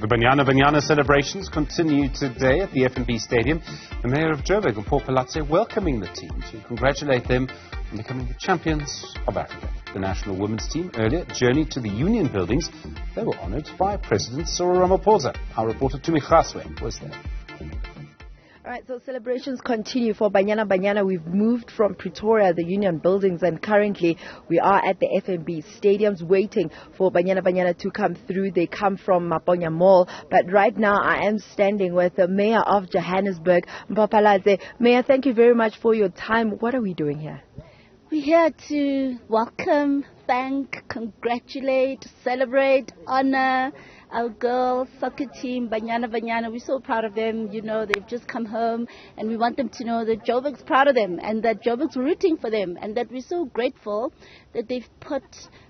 The Banyana Banyana celebrations continue today at the FNB Stadium. The Mayor of Joburg, Mpho Phalatse, welcoming the team to congratulate them on becoming the champions of Africa. The national women's team earlier journeyed to the Union buildings. They were honoured by President Cyril Ramaphosa. Our reporter Tumi Kgasoe was there. All right, so celebrations continue for Banyana Banyana. We've moved from Pretoria, the Union buildings, and currently we are at the FNB stadiums waiting for Banyana Banyana to come through. They come from Maponya Mall, but right now I am standing with the Mayor of Johannesburg, Mpho Phalatse. Mayor, thank you very much for your time. What are we doing here? We're here to welcome, thank, congratulate, celebrate, honor our girls soccer team, Banyana Banyana. We're so proud of them. You know, they've just come home, and we want them to know that Joburg's proud of them and that Joburg's rooting for them, and that we're so grateful that they've put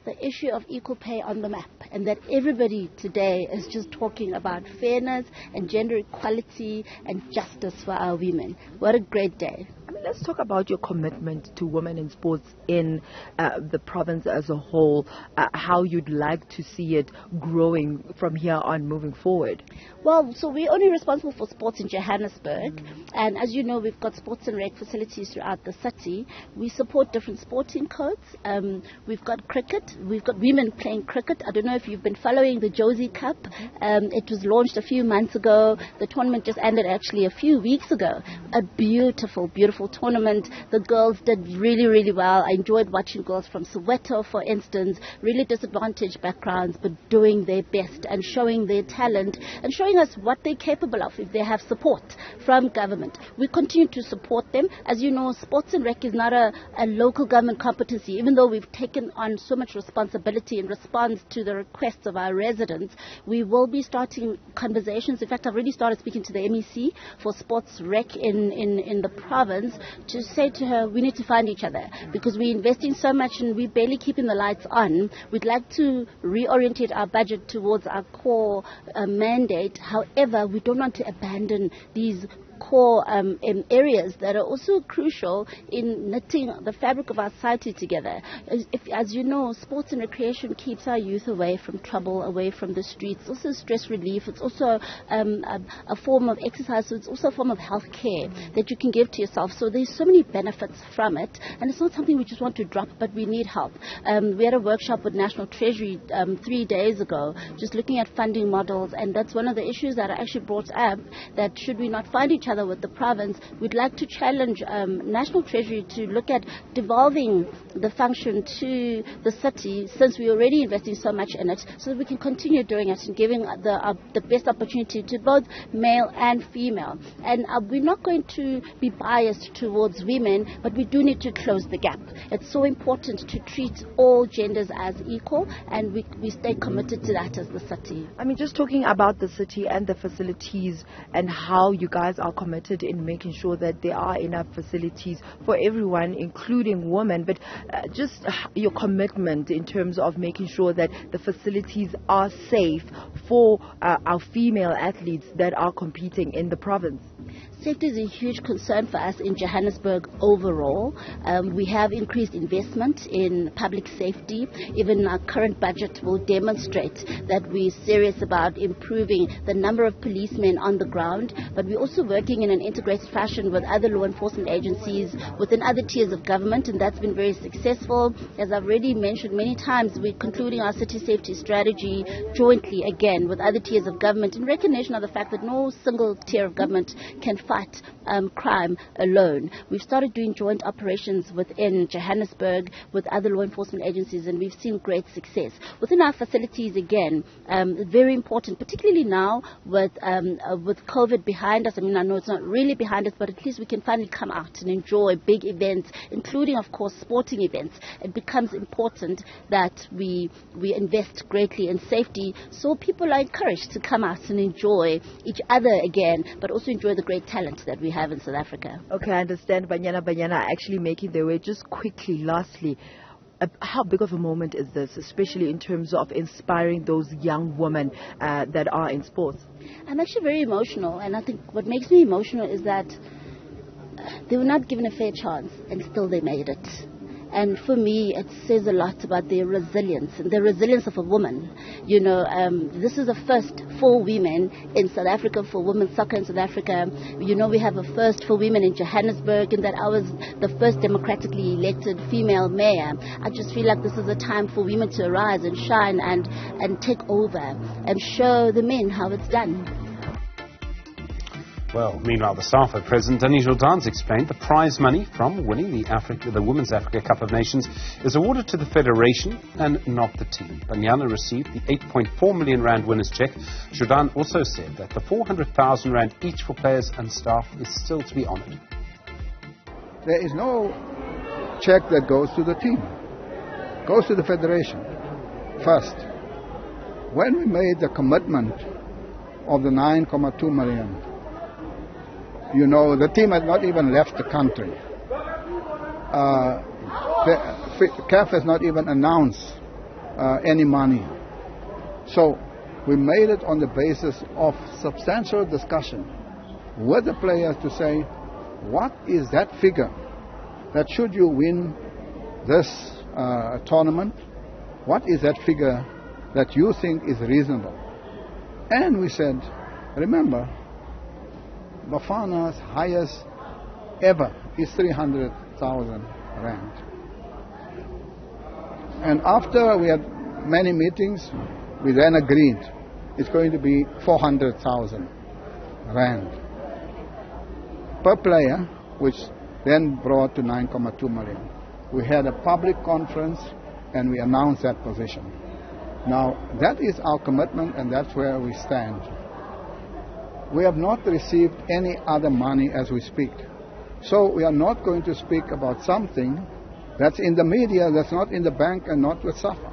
the issue of equal pay on the map, and that everybody today is just talking about fairness and gender equality and justice for our women. What a great day. Let's talk about your commitment to women in sports in the province as a whole, how you'd like to see it growing from here on moving forward. Well, so we're only responsible for sports in Johannesburg, and as you know, we've got sports and rec facilities throughout the city. We support different sporting codes. We've got cricket. We've got women playing cricket. I don't know if you've been following the Josie Cup. It was launched a few months ago. The tournament just ended actually a few weeks ago. A beautiful, beautiful tournament. The girls did really, really well. I enjoyed watching girls from Soweto, for instance, really disadvantaged backgrounds, but doing their best and showing their talent and showing us what they're capable of if they have support from government. We continue to support them. As you know, sports and rec is not a local government competency, even though we've taken on so much responsibility in response to the requests of our residents. We will be starting conversations. In fact, I've already started speaking to the MEC for sports rec in the province to say to her, we need to find each other because we're investing so much and we're barely keeping the lights on. We'd like to reorientate our budget towards our core mandate. However, we don't want to abandon these core areas that are also crucial in knitting the fabric of our society together. As you know, sports and recreation keeps our youth away from trouble, away from the streets. It's also stress relief. It's also a form of exercise. So it's also a form of health care that you can give to yourself. So there's so many benefits from it, and it's not something we just want to drop, but we need help. We had a workshop with National Treasury 3 days ago, just looking at funding models, and that's one of the issues that I actually brought up, that should we not find each other with the province, we'd like to challenge National Treasury to look at devolving the function to the city, since we're already investing so much in it, so that we can continue doing it and giving the best opportunity to both male and female. And we're not going to be biased towards women, but we do need to close the gap. It's so important to treat all genders as equal, and we stay committed to that as the city. I mean, just talking about the city and the facilities and how you guys are committed in making sure that there are enough facilities for everyone, including women, but just your commitment in terms of making sure that the facilities are safe for our female athletes that are competing in the province. Safety is a huge concern for us in Johannesburg overall. We have increased investment in public safety. Even our current budget will demonstrate that we're serious about improving the number of policemen on the ground, but we're also working in an integrated fashion with other law enforcement agencies within other tiers of government, and that's been very successful. As I've already mentioned many times, we're concluding our city safety strategy jointly again with other tiers of government in recognition of the fact that no single tier of government can fight crime alone. We've started doing joint operations within Johannesburg with other law enforcement agencies, and we've seen great success. Within our facilities, again, very important, particularly now with COVID behind us. I mean, I know it's not really behind us, but at least we can finally come out and enjoy big events, including, of course, sporting events. It becomes important that we invest greatly in safety, so people are encouraged to come out and enjoy each other again, but also enjoy the great talent that we have in South Africa. Okay, I understand Banyana Banyana are actually making their way. Just quickly, lastly, how big of a moment is this, especially in terms of inspiring those young women that are in sports? I'm actually very emotional, and I think what makes me emotional is that they were not given a fair chance, and still they made it. And for me, it says a lot about their resilience and the resilience of a woman. This is a first for women in South Africa, for women's soccer in South Africa. We have a first for women in Johannesburg, in that I was the first democratically elected female mayor. I just feel like this is a time for women to arise and shine and take over and show the men how it's done. Well, meanwhile, the SAFA President, Danny Jordan's explained the prize money from winning the Women's Africa Cup of Nations is awarded to the federation and not the team. Banyana received the 8.4 million rand winner's cheque. Jordan also said that the 400,000 rand each for players and staff is still to be honoured. There is no cheque that goes to the team. It goes to the federation first. When we made the commitment of the 9.2 million, the team had not even left the country. The CAF has not even announced any money. So we made it on the basis of substantial discussion with the players to say, what is that figure that should you win this tournament, what is that figure that you think is reasonable? And we said, remember, Bafana's highest ever is 300,000 rand. And after we had many meetings, we then agreed it's going to be 400,000 rand per player, which then brought to 9.2 million. We had a public conference and we announced that position. Now, that is our commitment and that's where we stand. We have not received any other money as we speak. So we are not going to speak about something that's in the media, that's not in the bank and not with SAFA.